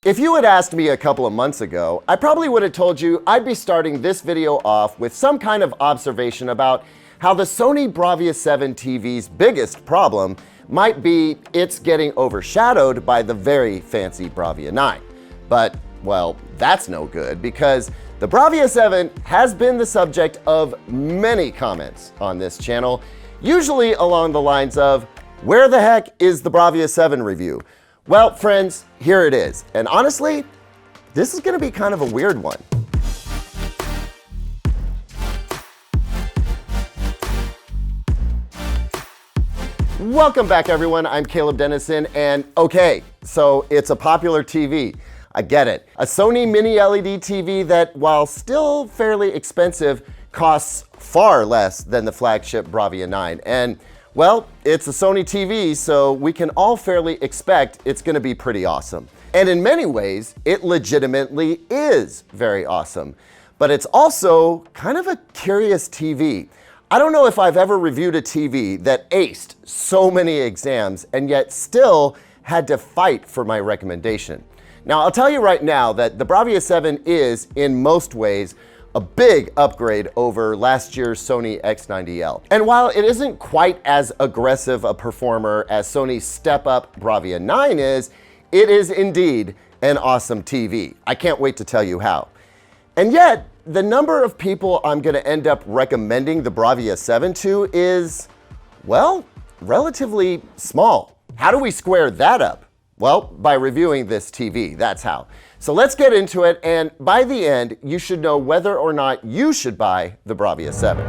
If you had asked me a couple of months ago, I probably would have told you I'd be starting this video off with some kind of observation about how the Sony Bravia 7 TV's biggest problem might be it's getting overshadowed by the very fancy Bravia 9. But, well, that's no good because the Bravia 7 has been the subject of many comments on this channel, usually along the lines of, where the heck is the Bravia 7 review? Well, friends, here it is. And honestly, this is gonna be kind of a weird one. Welcome back, everyone. I'm Caleb Dennison, and okay, so it's a popular TV. I get it. A Sony mini LED TV that, while still fairly expensive, costs far less than the flagship Bravia 9. And well, it's a Sony TV, so we can all fairly expect it's gonna be pretty awesome. And in many ways, it legitimately is very awesome. But it's also kind of a curious TV. I don't know if I've ever reviewed a TV that aced so many exams and yet still had to fight for my recommendation. Now, I'll tell you right now that the Bravia 7 is, in most ways, a big upgrade over last year's Sony X90L. And while it isn't quite as aggressive a performer as Sony's step-up Bravia 9 is, it is indeed an awesome TV. I can't wait to tell you how. And yet, the number of people I'm gonna end up recommending the Bravia 7 to is, well, relatively small. How do we square that up? Well, by reviewing this TV, that's how. So let's get into it, and by the end, you should know whether or not you should buy the Bravia 7.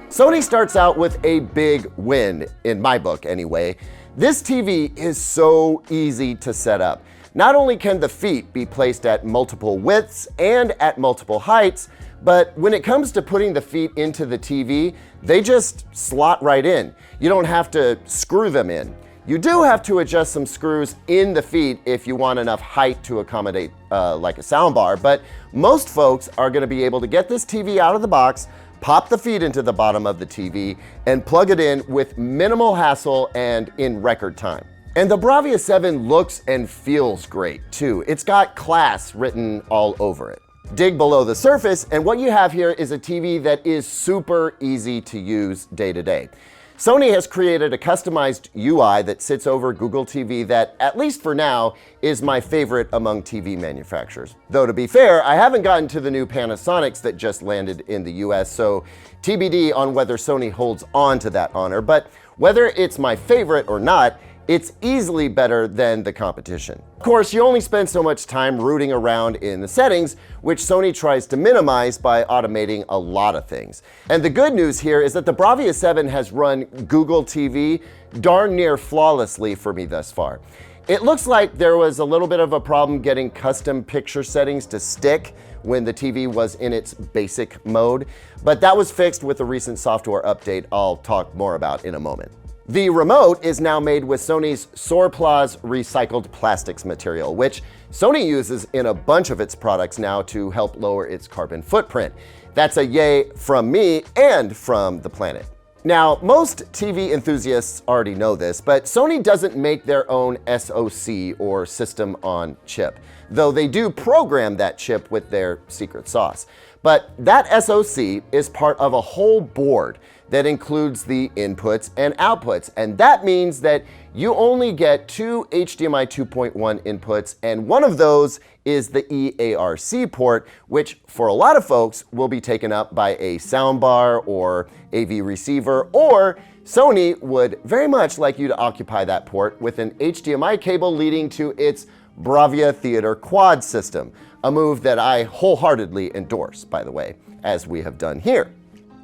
Sony starts out with a big win, in my book anyway. This TV is so easy to set up. Not only can the feet be placed at multiple widths and at multiple heights, but when it comes to putting the feet into the TV, they just slot right in. You don't have to screw them in. You do have to adjust some screws in the feet if you want enough height to accommodate like a soundbar, but most folks are gonna be able to get this TV out of the box, pop the feet into the bottom of the TV, and plug it in with minimal hassle and in record time. And the Bravia 7 looks and feels great too. It's got class written all over it. Dig below the surface, and what you have here is a TV that is super easy to use day to day. Sony has created a customized UI that sits over Google TV that, at least for now, is my favorite among TV manufacturers. Though to be fair, I haven't gotten to the new Panasonics that just landed in the US, so TBD on whether Sony holds on to that honor, but whether it's my favorite or not, it's easily better than the competition. Of course, you only spend so much time rooting around in the settings, which Sony tries to minimize by automating a lot of things. And the good news here is that the Bravia 7 has run Google TV darn near flawlessly for me thus far. It looks like there was a little bit of a problem getting custom picture settings to stick when the TV was in its basic mode, but that was fixed with a recent software update I'll talk more about in a moment. The remote is now made with Sony's Surplus recycled plastics material, which Sony uses in a bunch of its products now to help lower its carbon footprint. That's a yay from me and from the planet. Now, most TV enthusiasts already know this, but Sony doesn't make their own SoC or system on chip, though they do program that chip with their secret sauce. But that SoC is part of a whole board that includes the inputs and outputs, and that means that you only get two HDMI 2.1 inputs, and one of those is the EARC port, which for a lot of folks will be taken up by a soundbar or AV receiver, or Sony would very much like you to occupy that port with an HDMI cable leading to its Bravia Theater Quad system, a move that I wholeheartedly endorse, by the way, as we have done here.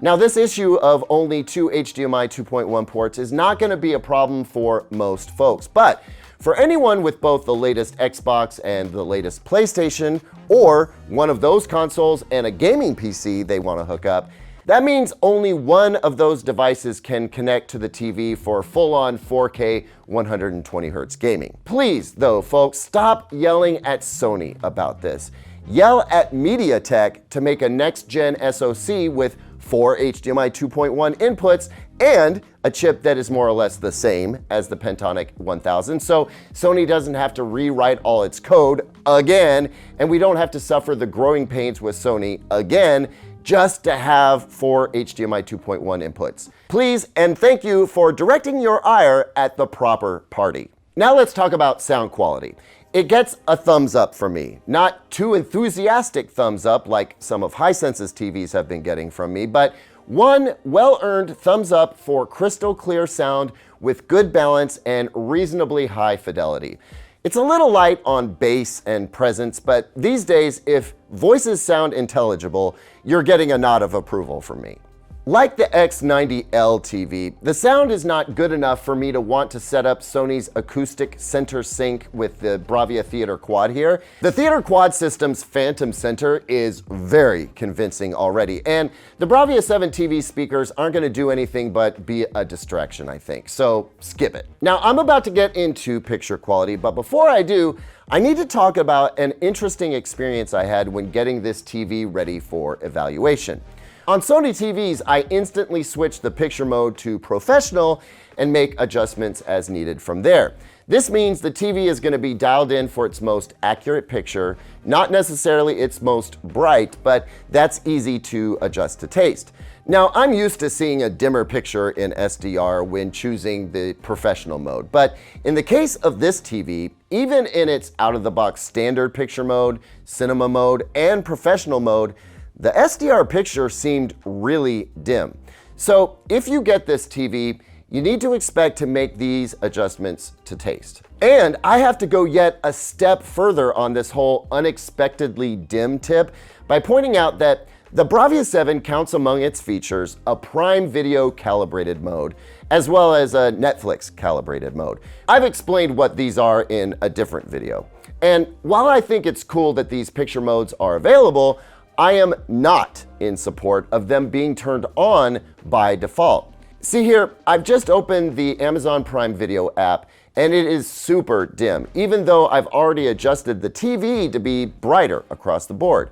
Now, this issue of only two HDMI 2.1 ports is not going to be a problem for most folks, but for anyone with both the latest Xbox and the latest PlayStation, or one of those consoles and a gaming PC they want to hook up, that means only one of those devices can connect to the TV for full-on 4K 120Hz gaming. Please, though, folks, stop yelling at Sony about this. Yell at MediaTek to make a next-gen SoC with 4 HDMI 2.1 inputs and a chip that is more or less the same as the Pentonic 1000, so Sony doesn't have to rewrite all its code again, and we don't have to suffer the growing pains with Sony again just to have 4 HDMI 2.1 inputs. Please and thank you for directing your ire at the proper party. Now let's talk about sound quality. It gets a thumbs up from me. Not too enthusiastic thumbs up like some of Hisense's TVs have been getting from me, but one well-earned thumbs up for crystal clear sound with good balance and reasonably high fidelity. It's a little light on bass and presence, but these days, if voices sound intelligible, you're getting a nod of approval from me. Like the X90L TV, the sound is not good enough for me to want to set up Sony's acoustic center sync with the Bravia Theater Quad here. The Theater Quad system's Phantom Center is very convincing already, and the Bravia 7 TV speakers aren't going to do anything but be a distraction, I think, so skip it. Now, I'm about to get into picture quality, but before I do, I need to talk about an interesting experience I had when getting this TV ready for evaluation. On Sony TVs, I instantly switch the picture mode to professional and make adjustments as needed from there. This means the TV is going to be dialed in for its most accurate picture, not necessarily its most bright, but that's easy to adjust to taste. Now, I'm used to seeing a dimmer picture in SDR when choosing the professional mode, but in the case of this TV, even in its out-of-the-box standard picture mode, cinema mode, and professional mode, the SDR picture seemed really dim. So if you get this TV, you need to expect to make these adjustments to taste. And I have to go yet a step further on this whole unexpectedly dim tip by pointing out that the Bravia 7 counts among its features a Prime Video calibrated mode, as well as a Netflix calibrated mode. I've explained what these are in a different video. And while I think it's cool that these picture modes are available, I am not in support of them being turned on by default. See here, I've just opened the Amazon Prime Video app and it is super dim, even though I've already adjusted the TV to be brighter across the board.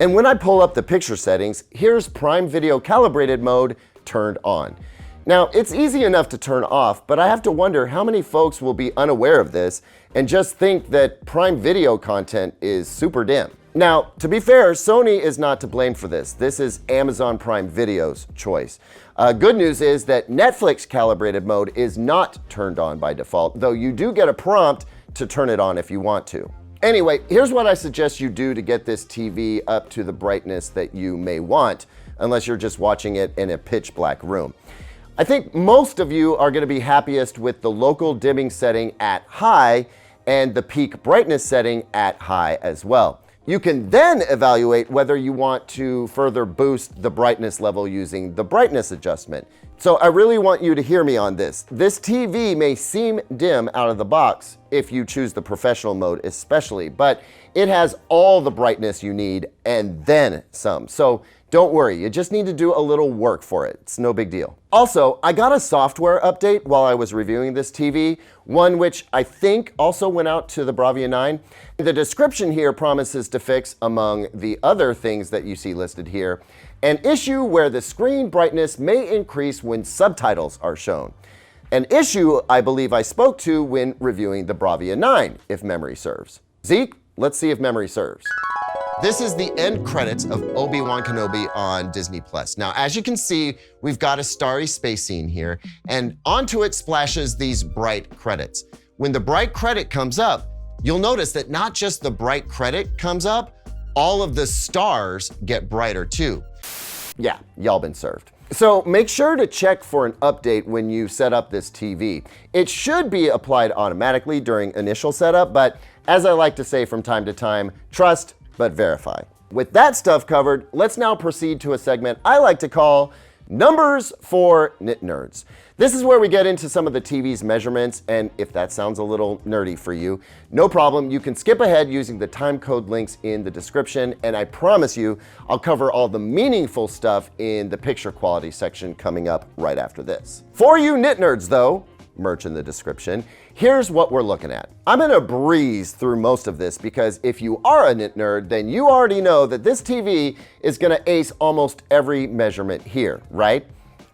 And when I pull up the picture settings, here's Prime Video calibrated mode turned on. Now, it's easy enough to turn off, but I have to wonder how many folks will be unaware of this and just think that Prime Video content is super dim. Now, to be fair, Sony is not to blame for this. This is Amazon Prime Video's choice. Good news is that Netflix calibrated mode is not turned on by default, though you do get a prompt to turn it on if you want to. Anyway, here's what I suggest you do to get this TV up to the brightness that you may want, unless you're just watching it in a pitch black room. I think most of you are going to be happiest with the local dimming setting at high and the peak brightness setting at high as well. You can then evaluate whether you want to further boost the brightness level using the brightness adjustment. So I really want you to hear me on this. This TV may seem dim out of the box if you choose the professional mode especially, but it has all the brightness you need and then some. So don't worry, you just need to do a little work for it. It's no big deal. Also, I got a software update while I was reviewing this TV, one which I think also went out to the Bravia 9. The description here promises to fix, among the other things that you see listed here, an issue where the screen brightness may increase when subtitles are shown. An issue I believe I spoke to when reviewing the Bravia 9, if memory serves. Zeke, let's see if memory serves. This is the end credits of Obi-Wan Kenobi on Disney+. Now, as you can see, we've got a starry space scene here, and onto it splashes these bright credits. When the bright credit comes up, you'll notice that not just the bright credit comes up, all of the stars get brighter too. Yeah, y'all been served. So make sure to check for an update when you set up this TV. It should be applied automatically during initial setup, but as I like to say from time to time, trust but verify. With that stuff covered, let's now proceed to a segment I like to call Numbers for Nit Nerds. This is where we get into some of the TV's measurements, and if that sounds a little nerdy for you, no problem, you can skip ahead using the timecode links in the description, and I promise you, I'll cover all the meaningful stuff in the picture quality section coming up right after this. For you Nit Nerds though, merch in the description, here's what we're looking at. I'm gonna breeze through most of this because if you are a Nit Nerd, then you already know that this TV is gonna ace almost every measurement here, right?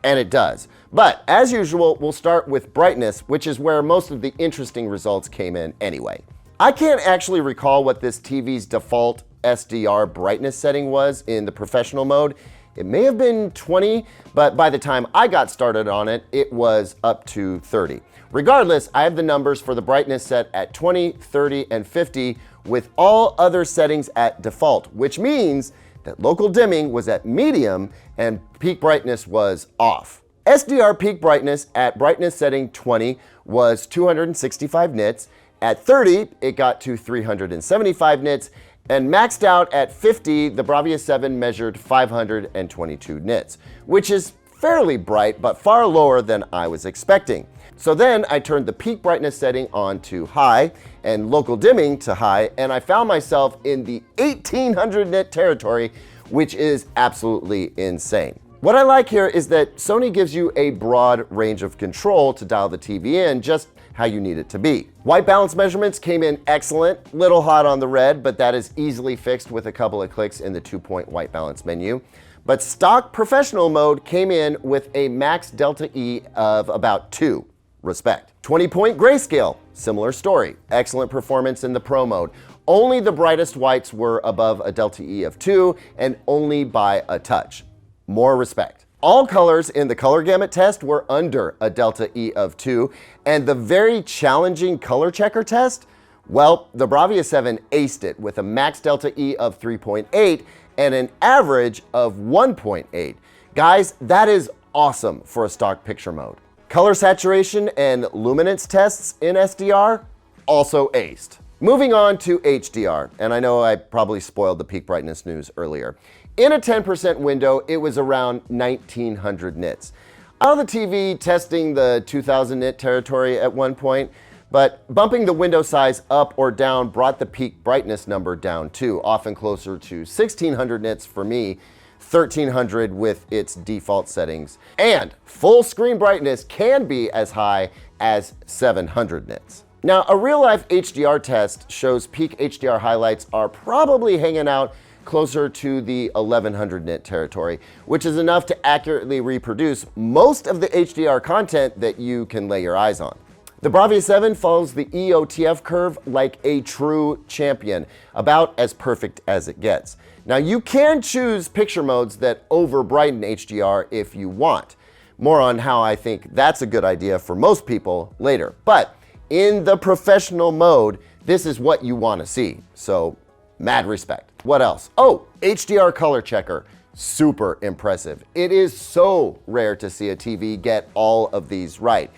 And it does. But as usual, we'll start with brightness, which is where most of the interesting results came in anyway. I can't actually recall what this TV's default SDR brightness setting was in the professional mode. It may have been 20, but by the time I got started on it, it was up to 30. Regardless, I have the numbers for the brightness set at 20, 30, and 50 with all other settings at default, which means that local dimming was at medium and peak brightness was off. SDR peak brightness at brightness setting 20 was 265 nits. At 30, it got to 375 nits. And maxed out at 50, the Bravia 7 measured 522 nits, which is fairly bright, but far lower than I was expecting. So then I turned the peak brightness setting on to high and local dimming to high, and I found myself in the 1800 nit territory, which is absolutely insane. What I like here is that Sony gives you a broad range of control to dial the TV in just how you need it to be. White balance measurements came in excellent, little hot on the red, but that is easily fixed with a couple of clicks in the 2-point white balance menu. But stock professional mode came in with a max delta E of about 2. Respect. 20-point grayscale, similar story. Excellent performance in the pro mode. Only the brightest whites were above a delta E of 2 and only by a touch. More respect. All colors in the color gamut test were under a delta E of 2, and the very challenging color checker test, well, the Bravia 7 aced it with a max delta E of 3.8 and an average of 1.8. Guys, that is awesome for a stock picture mode. Color saturation and luminance tests in SDR also aced. Moving on to HDR, and I know I probably spoiled the peak brightness news earlier. In a 10% window, it was around 1900 nits. I know the TV testing the 2000 nit territory at one point, but bumping the window size up or down brought the peak brightness number down too, often closer to 1600 nits for me, 1300 with its default settings. And full screen brightness can be as high as 700 nits. Now, a real-life HDR test shows peak HDR highlights are probably hanging out closer to the 1100 nit territory, which is enough to accurately reproduce most of the HDR content that you can lay your eyes on. The Bravia 7 follows the EOTF curve like a true champion, about as perfect as it gets. Now, you can choose picture modes that over-brighten HDR if you want. More on how I think that's a good idea for most people later. But in the professional mode, this is what you want to see. So, mad respect. What else? Oh, HDR color checker. Super impressive. It is so rare to see a TV get all of these right.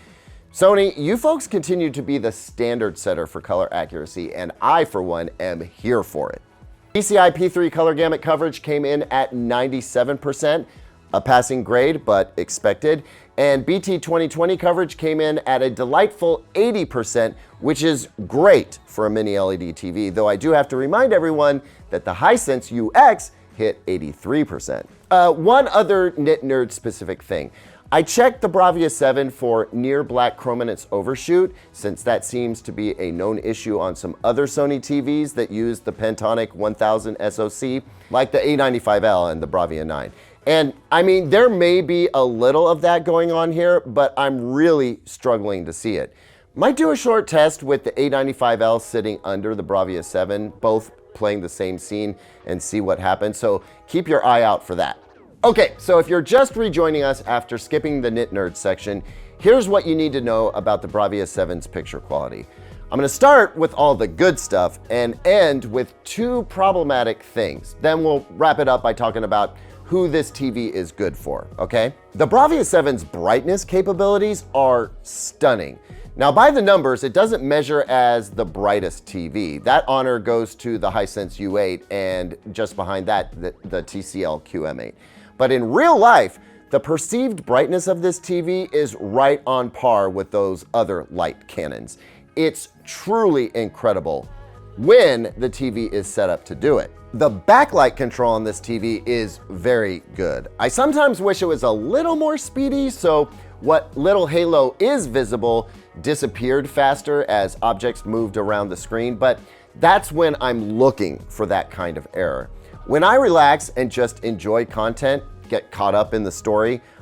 Sony, you folks continue to be the standard setter for color accuracy, and I, for one, am here for it. PCI P3 color gamut coverage came in at 97%, a passing grade, but expected. And BT 2020 coverage came in at a delightful 80%, which is great for a mini LED TV, though I do have to remind everyone that the Hisense UX hit 83%. One other Nit Nerd specific thing. I checked the Bravia 7 for near black chrominance overshoot, since that seems to be a known issue on some other Sony TVs that use the Pentonic 1000 SoC, like the A95L and the Bravia 9. And I mean, there may be a little of that going on here, but I'm really struggling to see it. Might do a short test with the A95L sitting under the Bravia 7, both playing the same scene, and see what happens, so keep your eye out for that. Okay, so if you're just rejoining us after skipping the Nit Nerds section, here's what you need to know about the Bravia 7's picture quality. I'm gonna start with all the good stuff and end with two problematic things. Then we'll wrap it up by talking about who this TV is good for, okay? The Bravia 7's brightness capabilities are stunning. Now, by the numbers, it doesn't measure as the brightest TV. That honor goes to the Hisense U8 and just behind that, the TCL QM8. But in real life, the perceived brightness of this TV is right on par with those other light cannons. It's truly incredible when the TV is set up to do it. The backlight control on this TV is very good. I sometimes wish it was a little more speedy, so what little halo is visible disappeared faster as objects moved around the screen, but that's when I'm looking for that kind of error. When I relax and just enjoy content, get caught up in the story,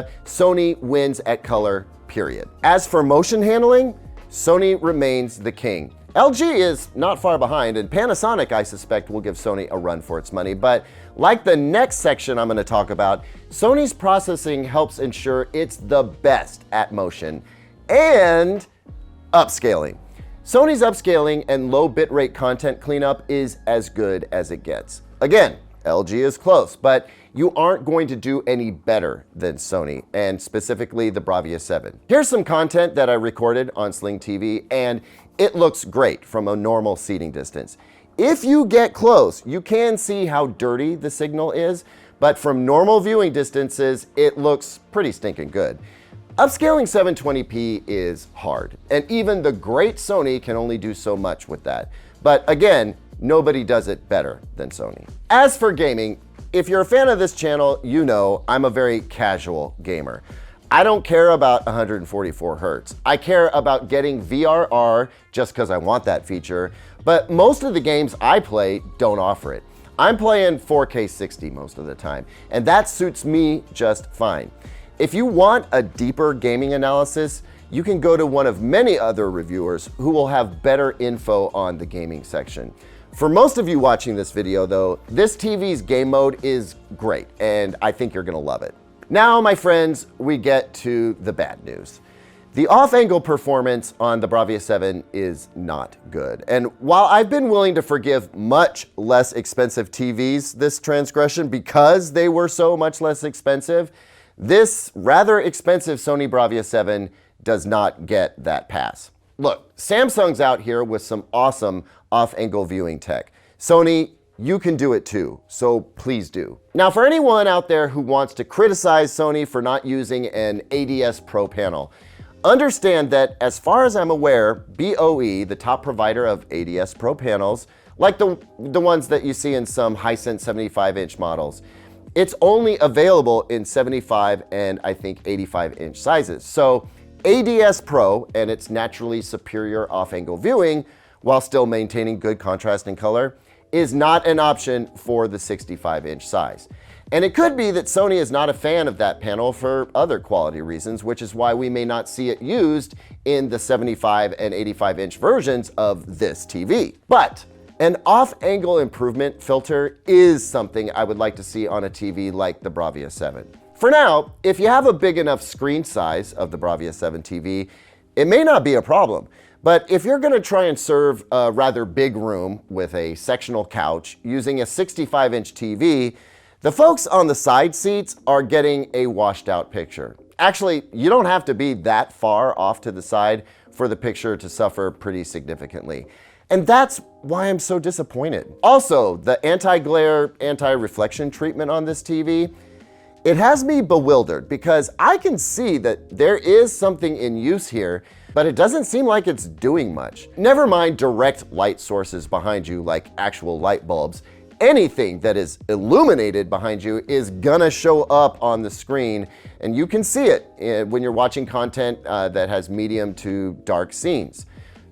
camera, Sony wins at color, period. As for motion handling, Sony remains the king. LG is not far behind, and Panasonic, I suspect, will give Sony a run for its money. But like the next section I'm going to talk about, Sony's processing helps ensure it's the best at motion and upscaling. Sony's upscaling and low bitrate content cleanup is as good as it gets. Again, LG is close, but you aren't going to do any better than Sony, and specifically the Bravia 7. Here's some content that I recorded on Sling TV, and it looks great from a normal seating distance. If you get close, you can see how dirty the signal is, but from normal viewing distances, it looks pretty stinking good. Upscaling 720p is hard, and even the great Sony can only do so much with that. But again, nobody does it better than Sony. As for gaming, if you're a fan of this channel, you know I'm a very casual gamer. I don't care about 144 Hertz. I care about getting VRR just because I want that feature, but most of the games I play don't offer it. I'm playing 4K 60 most of the time, and that suits me just fine. If you want a deeper gaming analysis, you can go to one of many other reviewers who will have better info on the gaming section. For most of you watching this video though, this TV's game mode is great, and I think you're gonna love it. Now, my friends, we get to the bad news. The off-angle performance on the Bravia 7 is not good. And while I've been willing to forgive much less expensive TVs this transgression because they were so much less expensive, this rather expensive Sony Bravia 7 does not get that pass. Look, Samsung's out here with some awesome off-angle viewing tech. Sony, you can do it too, so please do. Now, for anyone out there who wants to criticize Sony for not using an ADS Pro panel, understand that as far as I'm aware, BOE, the top provider of ADS Pro panels, like the ones that you see in some Hisense 75-inch models, it's only available in 75 and I think 85-inch sizes. So ADS Pro and its naturally superior off-angle viewing, while still maintaining good contrast and color, is not an option for the 65-inch size. And it could be that Sony is not a fan of that panel for other quality reasons, which is why we may not see it used in the 75 and 85-inch versions of this TV. But an off-angle improvement filter is something I would like to see on a TV like the Bravia 7. For now, if you have a big enough screen size of the Bravia 7 TV, it may not be a problem. But if you're going to try and serve a rather big room with a sectional couch using a 65-inch TV, the folks on the side seats are getting a washed out picture. Actually, you don't have to be that far off to the side for the picture to suffer pretty significantly. And that's why I'm so disappointed. Also, the anti-glare, anti-reflection treatment on this TV, it has me bewildered because I can see that there is something in use here, but it doesn't seem like it's doing much. Never mind direct light sources behind you like actual light bulbs. Anything that is illuminated behind you is gonna show up on the screen, and you can see it when you're watching content that has medium to dark scenes.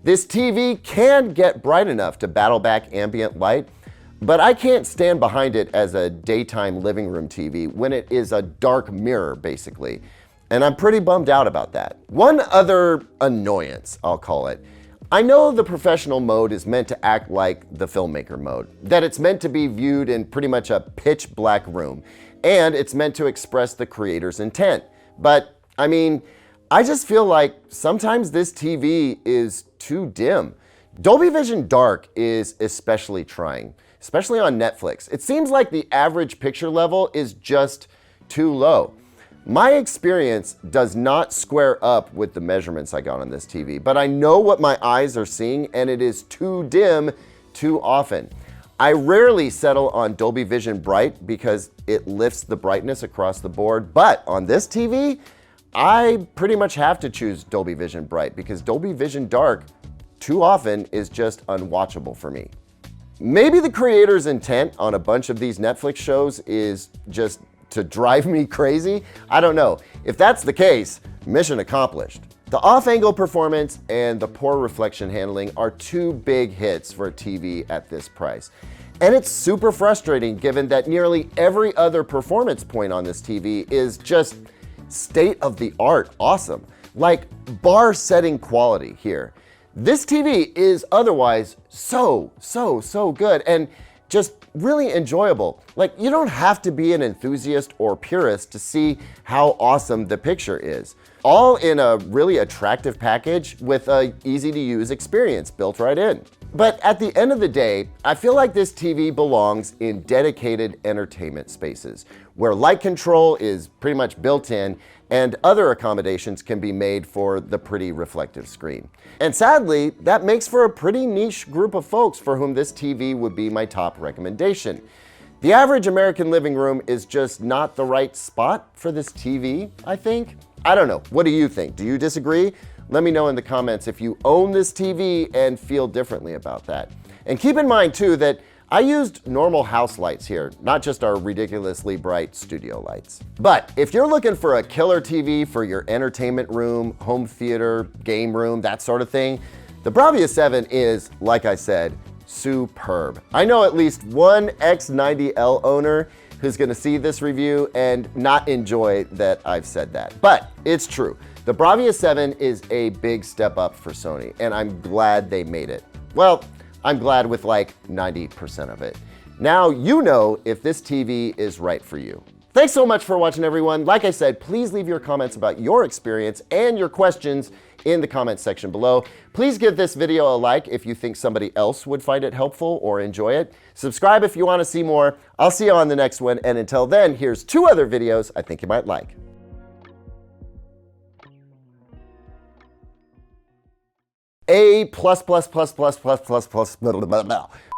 This TV can get bright enough to battle back ambient light, but I can't stand behind it as a daytime living room TV when it is a dark mirror, basically. And I'm pretty bummed out about that. One other annoyance, I'll call it. I know the professional mode is meant to act like the filmmaker mode, that it's meant to be viewed in pretty much a pitch black room, and it's meant to express the creator's intent. But I mean, I just feel like sometimes this TV is too dim. Dolby Vision Dark is especially trying, especially on Netflix. It seems like the average picture level is just too low. My experience does not square up with the measurements I got on this TV, but I know what my eyes are seeing, and it is too dim too often. I rarely settle on Dolby Vision Bright because it lifts the brightness across the board, but on this TV, I pretty much have to choose Dolby Vision Bright because Dolby Vision Dark too often is just unwatchable for me. Maybe the creator's intent on a bunch of these Netflix shows is just to drive me crazy. I don't know. If that's the case, mission accomplished. The off-angle performance and the poor reflection handling are two big hits for a TV at this price. And it's super frustrating given that nearly every other performance point on this TV is just state-of-the-art awesome. Like bar-setting quality here. This TV is otherwise so good and just really enjoyable. Like, you don't have to be an enthusiast or purist to see how awesome the picture is. All in a really attractive package with a easy-to-use experience built right in. But at the end of the day, I feel like this TV belongs in dedicated entertainment spaces, where light control is pretty much built in and other accommodations can be made for the pretty reflective screen. And sadly, that makes for a pretty niche group of folks for whom this TV would be my top recommendation. The average American living room is just not the right spot for this TV, I think. I don't know. What do you think? Do you disagree? Let me know in the comments if you own this TV and feel differently about that. And keep in mind too that I used normal house lights here, not just our ridiculously bright studio lights. But if you're looking for a killer TV for your entertainment room, home theater, game room, that sort of thing, the Bravia 7 is, like I said, superb. I know at least one X90L owner who's gonna see this review and not enjoy that I've said that, but it's true. The Bravia 7 is a big step up for Sony, and I'm glad they made it. Well, I'm glad with like 90% of it. Now you know if this TV is right for you. Thanks so much for watching, everyone. Like I said, please leave your comments about your experience and your questions in the comments section below. Please give this video a like if you think somebody else would find it helpful or enjoy it. Subscribe if you want to see more. I'll see you on the next one, and until then, here's 2 other videos I think you might like. A plus plus plus plus plus plus plus blah, blah, blah, blah.